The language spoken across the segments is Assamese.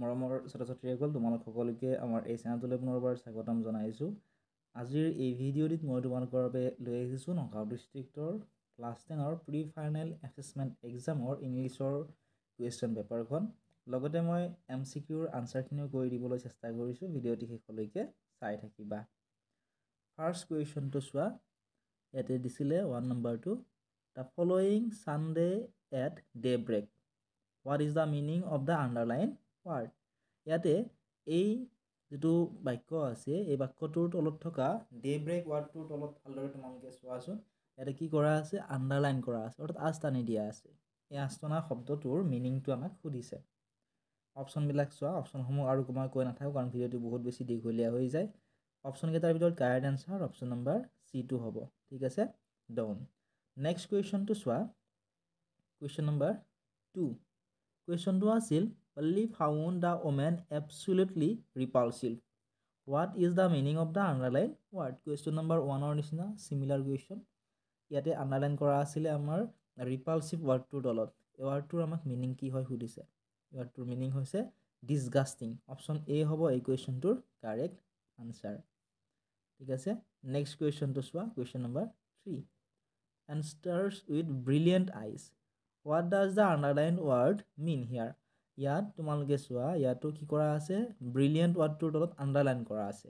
মৰমৰ ছাত্ৰ-ছাত্ৰীসকল তোমালোক সকলোকে আমাৰ এই চেনেলটোলৈ পুনৰবাৰ স্বাগতম জনাইছোঁ। আজিৰ এই ভিডিঅ'টিত মই তোমালোকৰ বাবে লৈ আহিছোঁ নগাঁও ডিষ্ট্ৰিক্টৰ ক্লাছ 10ৰ প্ৰি ফাইনেল এছেছমেণ্ট এক্সামৰ ইংলিছৰ কুৱেশ্যন পেপাৰখন। লগতে মই MCQৰ আনচাৰখিনিও কৰি দিবলৈ চেষ্টা কৰিছোঁ। ভিডিঅ'টি শেষলৈকে চাই থাকিবা। ফাৰ্ষ্ট কুৱেশ্যনটো চোৱা। ইয়াতে দিছিলে 1 নম্বৰটো, the following Sunday at day break, what is the meaning of the underline word. ইয়াতে এই যিটো বাক্য আছে এই বাক্যটোৰ তলত থকা ডে ব্ৰেক ৱাৰ্ডটোৰ তলত ভালদৰে তোমালোকে চোৱাচোন। ইয়াতে কি কৰা আছে? আণ্ডাৰলাইন কৰা আছে, অৰ্থাৎ আঁচটানি দিয়া আছে। এই আঁচটনা শব্দটোৰ মিনিংটো আমাক সুধিছে। অপশ্যনবিলাক চোৱা। অপশ্যনসমূহ আৰু মই কৈ নাথাকোঁ কাৰণ ভিডিঅ'টো বহুত বেছি দীঘলীয়া হৈ যায়। অপশ্যনকেইটাৰ ভিতৰত correct answer option number C2 হ'ব। ঠিক আছে, ডাউন। নেক্সট কুৱেশ্যনটো চোৱা। Question number 2। কুৱেশ্যনটো আছিল Only found the woman absolutely repulsive. What is the meaning of the underline word? Question number 1 নিচিনা similar question. ইয়াতে আণ্ডাৰলাইন কৰা আছিলে আমাৰ ৰিপালচিভ ৱাৰ্ডটোৰ তলত। এই ৱাৰ্ডটোৰ আমাক মিনিং কি হয় সুধিছে। ৱাৰ্ডটোৰ মিনিং হৈছে ডিছগাষ্টিং। অপশ্যন A হ'ব এই কুৱেশ্যনটোৰ কাৰেক্ট আনচাৰ। ঠিক আছে, নেক্সট কুৱেশ্যনটো চোৱা। Question number 3। Answers with brilliant eyes. What does the underlined word mean here? ইয়াত তোমালোকে চোৱা, ইয়াতো কি কৰা আছে? ব্ৰিলিয়েণ্ট ৱাৰ্ডটোৰ তলত আণ্ডাৰলাইন কৰা আছে।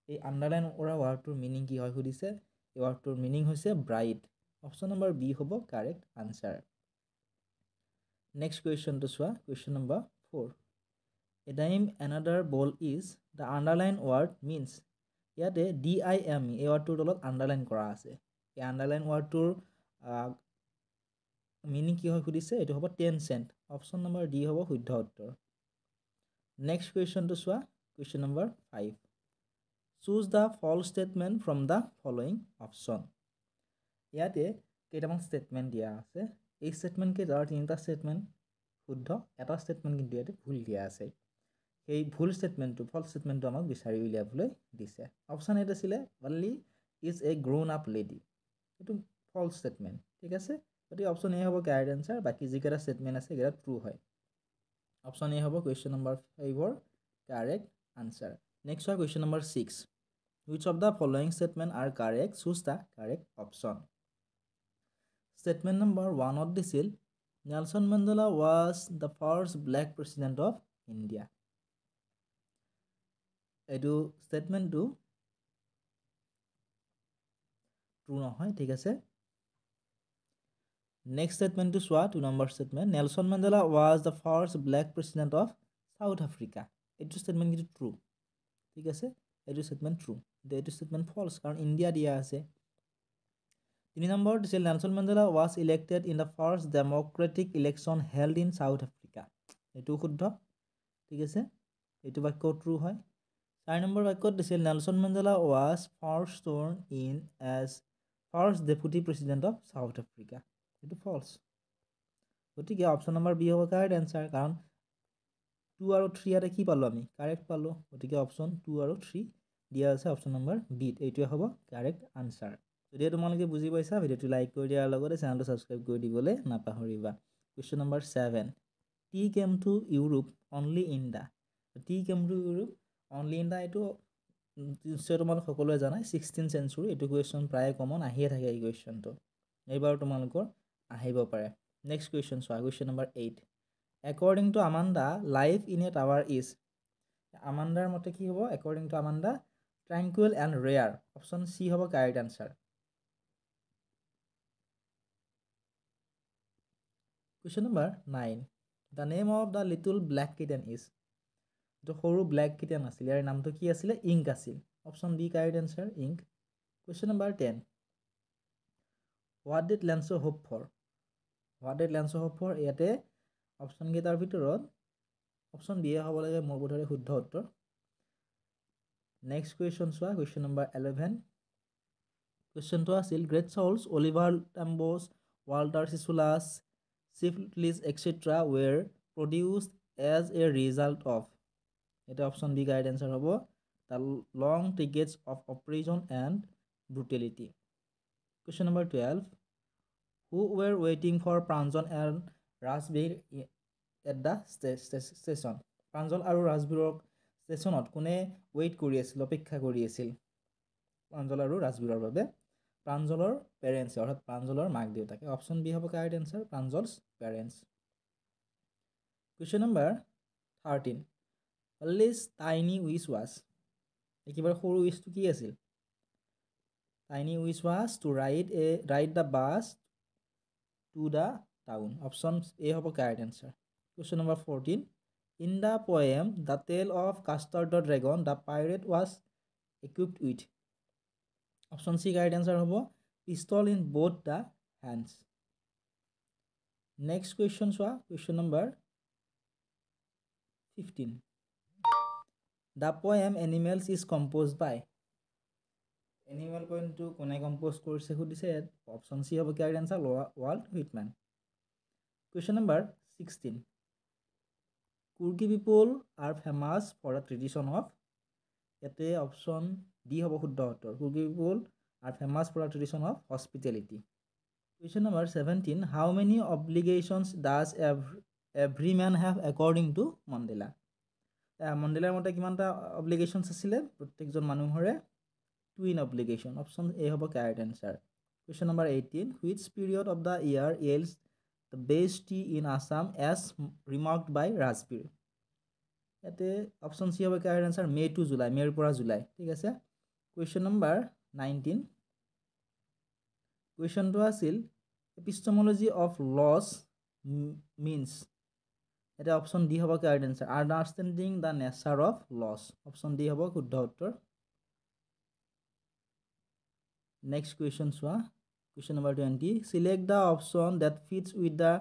এই আণ্ডাৰলাইন কৰা ৱাৰ্ডটোৰ মিনিং কি হয় সুধিছে। এই ৱাৰ্ডটোৰ মিনিং হৈছে ব্ৰাইট। অপশ্যন নম্বৰ B হ'ব কাৰেক্ট আনচাৰ। নেক্সট কুৱেশ্যনটো চোৱা। Question number 4। A dime another ball is, the underline word means. ইয়াতে DIME এই ৱাৰ্ডটোৰ তলত আণ্ডাৰলাইন কৰা আছে। এই আণ্ডাৰলাইন ৱাৰ্ডটোৰ মিনিং কি হয় সুধিছে। এইটো হ'ব 10 চেণ্ট। অপশ্যন নম্বৰ D হ'ব শুদ্ধ উত্তৰ। নেক্সট কুৱেশ্যনটো চোৱা। Question number 5। Choose the false statement from the following option. ইয়াতে কেইটামান ষ্টেটমেণ্ট দিয়া আছে। এই ষ্টেটমেণ্ট কেইটাৰ 3টা ষ্টেটমেণ্ট শুদ্ধ, এটা ষ্টেটমেণ্ট কিন্তু ইয়াতে ভুল দিয়া আছে। সেই ভুল ষ্টেটমেণ্টটো ফল্ছ ষ্টেটমেণ্টটো আমাক বিচাৰি উলিয়াবলৈ দিছে। অপশ্যন এত আছিলে only is a grown up lady. এইটো ফল্ছ ষ্টেটমেণ্ট। ঠিক আছে, গতিকে অপশ্যন A হ'ব কাৰেক্ট এনচাৰ। বাকী যিকেইটা ষ্টেটমেণ্ট আছে সেইকেইটা ট্ৰু হয়। অপশ্যন A হ'ব কুৱেশ্যন নম্বৰ 5ৰ কাৰেক্ট আনচাৰ। নেক্সট হয় question number 6। Which of the following statement are correct? Choose the correct option. Statement number 1 দিছিল Nelson Mandela was the first black president of India. এইটো ষ্টেটমেণ্টটো ট্ৰু নহয়। ঠিক আছে, নেক্সট ষ্টেটমেণ্টটো চোৱা। 2 number statement, Nelson Mandela was the first black president of South Africa. এইটো ষ্টেটমেণ্ট কিন্তু ট্ৰু। ঠিক আছে, এইটো ষ্টেটমেণ্ট ট্ৰু। এইটো ষ্টেটমেণ্ট ফল্ছ কাৰণ ইণ্ডিয়া দিয়া আছে। 3 নম্বৰ দিছিল Nelson Mandela was elected in the first Democratic election held in south Africa. এইটো শুদ্ধ। ঠিক আছে, এইটো বাক্য ট্ৰু হয়। 4 নম্বৰ বাক্যত দিছিল Nelson Mandela was first sworn in as first deputy president of South Africa. এইটো ফল্ছ। গতিকে অপশ্যন নম্বৰ B হ'ব কাৰেক্ট এনচাৰ কাৰণ 2 আৰু 3 ইয়াতে কি পালোঁ আমি? কাৰেক্ট পালোঁ। গতিকে অপশ্যন 2 আৰু 3 দিয়া আছে অপশ্যন নম্বৰ B। এইটোৱে হ'ব কাৰেক্ট আনচাৰ। যদি তোমালোকে বুজি পাইছা, ভিডিঅ'টো লাইক কৰি দিয়াৰ লগতে চেনেলটো ছাবস্ক্ৰাইব কৰি দিবলৈ নাপাহৰিবা। Question number 7। Tea came to Europe only in the. Tea came to Europe only in the এইটো নিশ্চয় তোমালোক সকলোৱে জানাই 16th চেঞ্চুৰী। এইটো কুৱেশ্যন প্ৰায় কমন আহিয়ে থাকে। এই কুৱেশ্যনটো এইবাৰ তোমালোকৰ আহিব পাৰে। নেক্সট কুৱেশ্যন চোৱা। Question number 8। According to Amanda life in a tower is. আমাণ্ডাৰ মতে কি হ'ব? According to Amanda tranquil and rare. Option C হ'ব correct answer. Question number 9। The name of the little black kitten is. এইটো সৰু ব্লেক কিটেন আছিল, ইয়াৰ নামটো কি আছিলে? ইংক আছিল। Option B correct answer, ink. Question number 10। What did Lench hope for. What did Lench hope for. ইয়াতে অপশ্যনকেইটাৰ ভিতৰত অপশ্যন B হ'ব লাগে মোৰ বোধেৰে শুদ্ধ উত্তৰ। নেক্সট কুৱেশ্যন চোৱা। Question number 11। কুৱেশ্যনটো আছিল great souls Oliver Tambos Walter Sisulus chief Luthulis etcetera were produced as a result of. এটা অপশ্যন B কাৰেক্ট এনচাৰ হ'ব the long decades of oppression and brutality. Question number 12। Who were ৱেইটিং for Pranjal and Rajvir at the station. Pranjal আৰু ৰাজবীৰক ষ্টেচনত কোনে ৱেইট কৰি আছিল অপেক্ষা কৰি আছিল প্ৰাঞ্জল আৰু ৰাজবীৰৰ বাবে প্ৰাঞ্জলৰ পেৰেণ্টছ অৰ্থাৎ প্ৰাঞ্জলৰ মাক দেউতাকে অপশ্যন বি হ'ব correct answer Pranjal's parents question number 13 Ollie's tiny witch was একেবাৰে সৰু উইচটো কি আছিল tiny witch was to ride the bus to the town option A হ'ব correct answer question number 14 in the poem the tale of Custard the dragon the pirate was equipped with option C correct answer হ'ব pistol in both the hands next question চোৱা question number 15 the poem animals is composed by animal পয়েমটো কোনে কম্প'জ কৰিছে সুধিছে অপশ্যন চি হ'ব correct answer Walt Whitman question number 16 কুৰ্কি people are famous for the tradition of ইয়াতে অপশ্যন ডি হ'ব শুদ্ধ উত্তৰ কুৰ্কি people are famous for the tradition of hospitality question number 17 how many obligations does every man have according to Mandela মণ্ডেলাৰ মতে কিমানটা অব্লিগেশ্যনছ আছিলে প্ৰত্যেকজন মানুহৰে টুইন অব্লিগেশ্যন অপশ্যন এ হ'ব correct answer question number 18 which period of the year yields the best tea in Assam as remarked by Rajvir ইয়াতে অপশ্যন চি হ'ব correct answer May to July মে'ৰ পৰা জুলাই ঠিক আছে কুৱেশ্যন নম্বৰ 19 কুৱেশ্যনটো আছিল এপিষ্টমলজি অফ লছ মিনছ এটা অপশ্যন ডি হ'ব correct answer understanding the nature of loss option D হ'ব শুদ্ধ উত্তৰ নেক্সট কুৱেশ্যন চোৱা question number 20 select the option that fits with the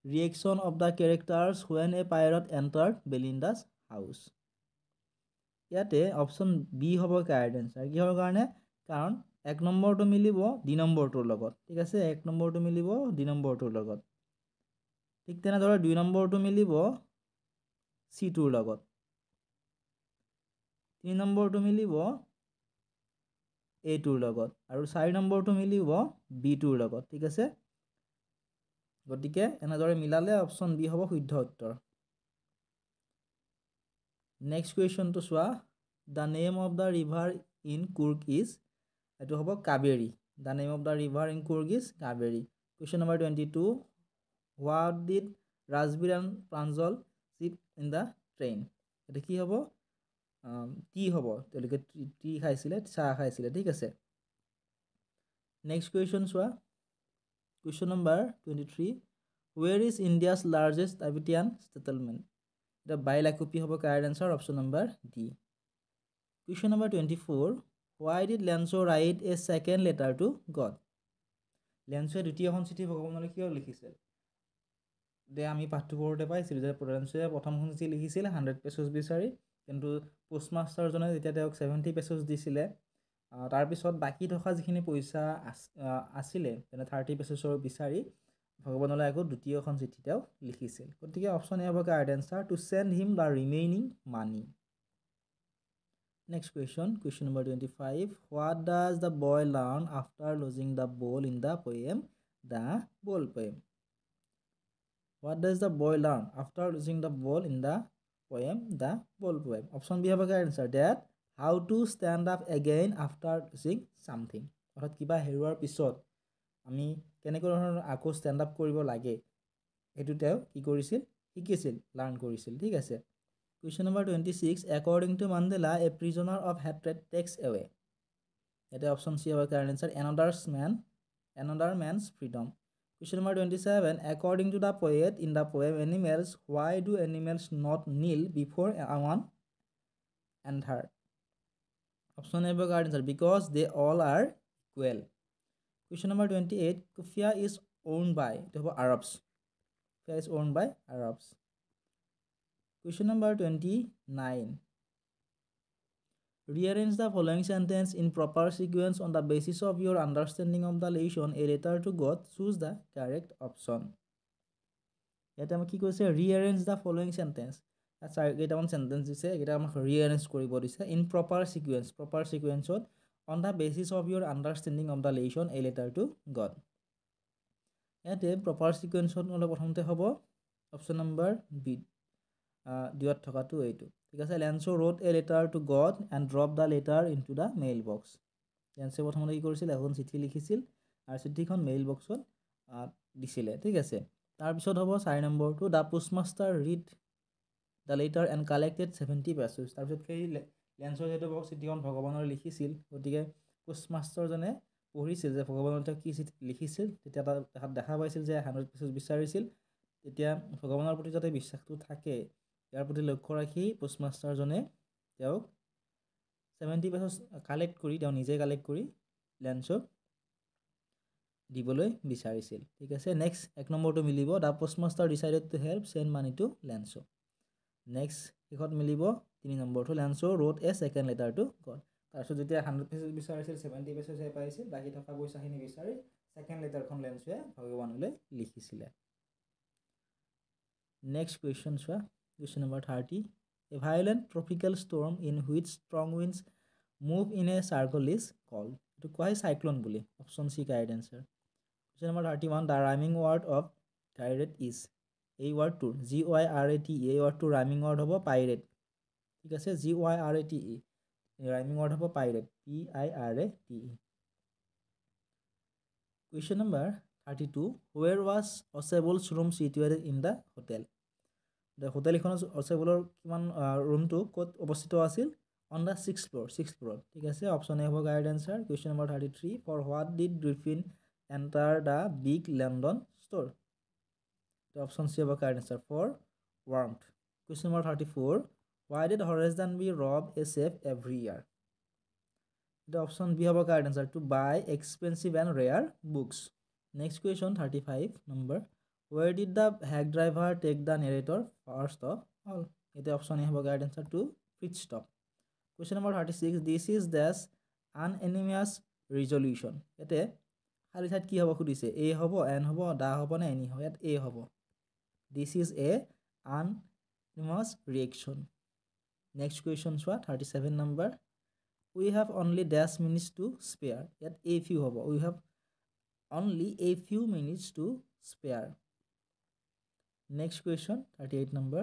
reaction of the characters when a pirate entered Belinda's house ইয়াতে অপশ্যন বি হ'ব কাৰেক্ট এনচাৰ কিহৰ কাৰণে কাৰণ 1 নম্বৰটো মিলিব ডি নম্বৰটোৰ লগত ঠিক আছে 1 নম্বৰটো মিলিব ডি নম্বৰটোৰ লগত ঠিক তেনেদৰে 2 নম্বৰটো মিলিব চি টোৰ লগত 3 নম্বৰটো মিলিব এ টোৰ লগত আৰু 4 নম্বৰটো মিলিব বি টোৰ লগত ঠিক আছে গতিকে এনেদৰে মিলালে অপশ্যন বি হ'ব শুদ্ধ উত্তৰ নেক্সট কুৱেশ্যনটো চোৱা the name of the river in Coorg is এইটো হ'ব Kaveri the name of the river in Coorg is Kaveri question number 22 what did Rajbir and Pranjal sit in the train এইটো কি হ'ব টি হ'ব তেওঁলোকে টি খাইছিলে চাহ খাইছিলে ঠিক আছে নেক্সট কুৱেশ্যন চোৱা question number 23 where is India's largest Tibetan settlement এটা বাইলাকুপি হ'ব correct answer option number D question number 24 why did Lencho' write a second letter to God লেঞ্চ'য়ে দ্বিতীয়খন চিঠি ভগৱানলৈ কিয় লিখিছিল আমি পাঠটো পঢ়োতে পাইছিলোঁ যে লেঞ্চ'য়ে প্ৰথমখন চিঠি লিখিছিল 100 পেজছ বিচাৰি কিন্তু পোষ্টমাষ্টাৰজনে যেতিয়া তেওঁক 70 পেজছ দিছিলে তাৰপিছত বাকী থকা যিখিনি পইচা আছিলে তেনে 30 পেজছৰ বিচাৰি ভগৱানলৈ আকৌ দ্বিতীয়খন চিঠি তেওঁ লিখিছিল গতিকে অপশ্যন এ হ'ব correct answer to send him the remaining money next question number 25 what does the boy learn after losing the ball in the poem the ball poem what does the boy learn after losing the ball in the poem the ball poem option B হ'ব correct answer that how to stand up again after losing something অৰ্থাৎ কিবা হেৰুৱাৰ পিছত আমি কেনেকৈ ধৰণৰ আকৌ ষ্টেণ্ড আপ কৰিব লাগে সেইটো তেওঁ কি কৰিছিল শিকিছিল লাৰ্ণ কৰিছিল ঠিক আছে question number 26 according to Mandela a prisoner of hatred takes away এটা অপশ্যন চি হ'ব correct answer another man's freedom question number 27 according to the poet in the poem animals why do animals not kneel before one another option A হ'ব correct answer because they all are equal question number 28 kufiya is owned by এইটো হ'ব Arabs kufiya is owned by Arabs question number 29 rearrange the following sentence in proper sequence on the basis of your understanding of the lesson a letter to God choose the correct option ইয়াতে আমাক কি কৈছে rearrange the following sentence কেইটামান চেণ্টেন্স দিছে এইকেইটা আমাক rearrange কৰিব দিছে in proper sequenceত on the basis of your understanding of the lesson a letter to God ইয়াতে proper sequenceত হ'লে প্ৰথমতে হ'ব অপশ্যন নম্বৰ বি দিয়ত থকাটো এইটো ঠিক আছে লেন্সো wrote a letter to God and dropped the letter into the mail box লেন্সে প্ৰথমতে কি কৰিছিল এখন চিঠি লিখিছিল আৰু চিঠিখন মেইল বক্সত দিছিলে ঠিক আছে তাৰপিছত হ'ব 4 নম্বৰটো the postmaster read the letter and collected 70 pesos তাৰপিছত সেই লেন্সৰ যেটো বক্স চিঠিখন ভগৱানৰ লিখিছিল গতিকে পোষ্টমাষ্টাৰজনে পঢ়িছিল যে ভগৱানৰ তেওঁ কি চিঠি লিখিছিল তেতিয়া তাত দেখা পাইছিল যে 100 পেছেজ বিচাৰিছিল তেতিয়া ভগৱানৰ প্ৰতি যাতে বিশ্বাসটো থাকে ইয়াৰ প্ৰতি লক্ষ্য ৰাখি পোষ্টমাষ্টাৰজনে তেওঁক 70 পেছেজ কালেক্ট কৰি তেওঁ নিজে কালেক্ট কৰি লেন্সক দিবলৈ বিচাৰিছিল ঠিক আছে নেক্সট এক নম্বৰটো মিলিব the postmaster decided to help send money to Lencho next শেষত মিলিব 3 নম্বৰটো লেন্সো wrote a second letter to God তাৰপিছত যেতিয়া 100 পেছেজ বিচাৰিছিল 70 পেছেজহে পাইছিল বাকি থকা পইচাখিনি বিচাৰি সেকেন্ড লেটাৰখন লেন্সোৱে ভগৱানলৈ লিখিছিলে নেক্সট কোৱেশ্চন চোৱা question number 30 a violent tropical storm in which strong winds move in a circle is called to কোৱা cyclone বুলি option C correct answer question number 31 the rhyming word of gyrate is এই ওয়ার্ডটো GYRATE এই ওয়ার্ডটো রাইমিং ওয়ার্ড হ'ব পাইরেট ঠিক আছে GYRATE রাইমিং ওয়ার্ড হ'ব pirate PIRATE Question number 32 where was Osebul's room situated in the hotel the hotel এখনৰ Osebulৰ কিমান ৰুমটো ক'ত অৱস্থিত আছিল on the 6th floor ঠিক আছে অপচন এ হ'ব correct answer Question number 33 for what did Griffin enter the big London store the option C about correct answer for warmth question number 34 why did Horace Danby rob a safe every year the option B about correct answer to buy expensive and rare books next question 35 number where did the hack driver take the narrator first of all the option A about correct answer to pit stop question number 36 this is this unanimous resolution ete খালি ঠাইত কি হ'ব খুদিছে A হ'ব N হ'ব দা হ'ব না N হ'ব ইয়াত A হ'ব This is a unanimous reaction. Next question, 37 number. We have only dash minutes to spare. Yet a few hobo. We have only a few minutes to spare. Next question, 38 number.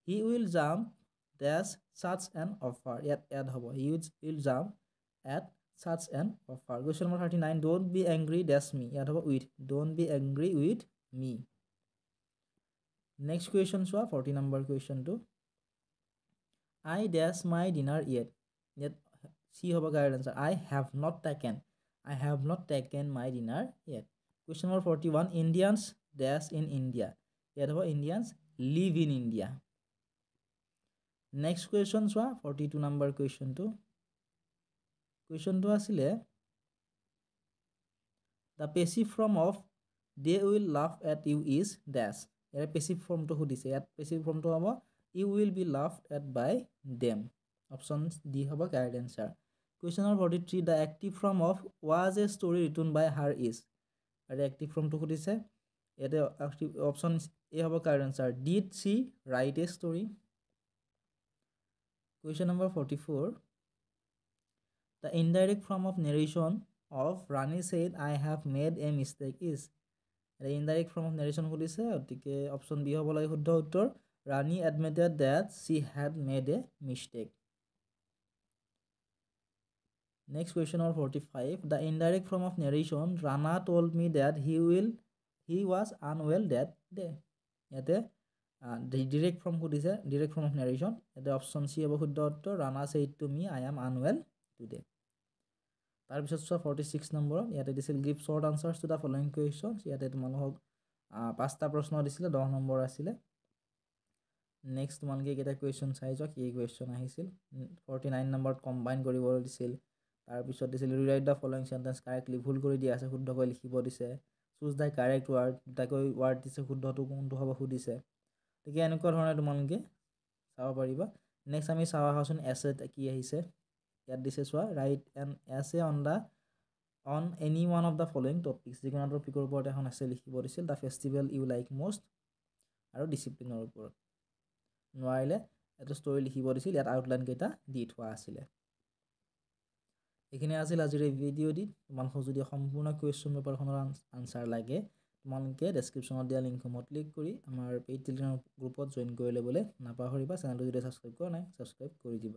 He will jump dash such an offer. Yet add hobo. He will jump at such an offer. Question number 39. Don't be angry dash me. Yet hobo with. Don't be angry with me. Next question, 40 number question 2. I dash my dinner yet. Yet C hobo correct answer. I have not taken my dinner yet. Question number 41. Indians dash in India. Yet hobo Indians live in India. Next question, 42 number question 2. Question 2 asile the passive form of they will laugh at you is dash. Here passive form to hudise at passive form to hobo you will be laughed at by them. Option D hobo correct answer. Question number 43 the active form of was a story written by her is. At active form to hudise ete active option A hobo correct answer. Did she write a story? Question number 44 the indirect form of narration of Rani said I have made a mistake is. The indirect form of narration hudise otike option B hobo lage shuddho uttor Rani admitted that she had made a mistake. Next question number 45 the indirect form of narration Rana told me that he was unwell that day. Yate the direct form hudise direct form of narration the option C hobo shuddho uttor Rana said to me I am unwell today. তাৰপিছত 46 নম্বৰ ইয়াতে দিছিল give short answers to the following questions ইয়াতে তোমালোকক পাঁচটা প্ৰশ্ন দিছিল 10 নম্বৰ আছিল নেক্সট তোমালোকে কেটা কোৱেশ্চন চাই যোৱা কি কোৱেশ্চন আহিছিল 49 নম্বৰত কম্বাইন কৰিব দিছিল তাৰপিছত দিছিল rewrite the following sentence correctly ভুল কৰি দিয়া আছে শুদ্ধকৈ লিখিব দিছে চুজ দা কাৰেক্ট ওয়াৰ্ড দুটাকৈ ওয়াৰ্ড দিছে শুদ্ধটো কোনটো হ'ব সুধিছে ঠিক এনেকুৱা ধৰণে তোমালোকে চাব পাৰিবা নেক্সট আমি চাও আহাচোন এছে কি আহিছে ইয়াত দিছে চোৱা write an essay on any one of the following topics যিকোনো টপিকৰ ওপৰত এখন এছে লিখিব দিছিল দা ফেষ্টিভেল ইউ লাইক মোষ্ট আৰু ডিসিপ্লিনৰ ওপৰত নোৱাৰিলে এটা ষ্টৰী লিখিব দিছিল ইয়াত আউটলাইন কেইটা দি থোৱা আছিল এখানে আছিল আজিৰ এই ভিডিঅ'টি তোমালোকক যদি সম্পূৰ্ণ কোৱেশ্চন পেপাৰখনৰ আনসাৰ লাগে তোমালোকে ডেছক্ৰিপশ্যনত দিয়া লিংকসমূহত ক্লিক কৰি আমাৰ পেইড টেলিগ্ৰাম গ্ৰুপত জইন কৰি ল'বলৈ নাপাহৰিবা চেনেলটো যদি ছাবস্ক্ৰাইব কৰা নাই ছাবস্ক্ৰাইব কৰি দিবা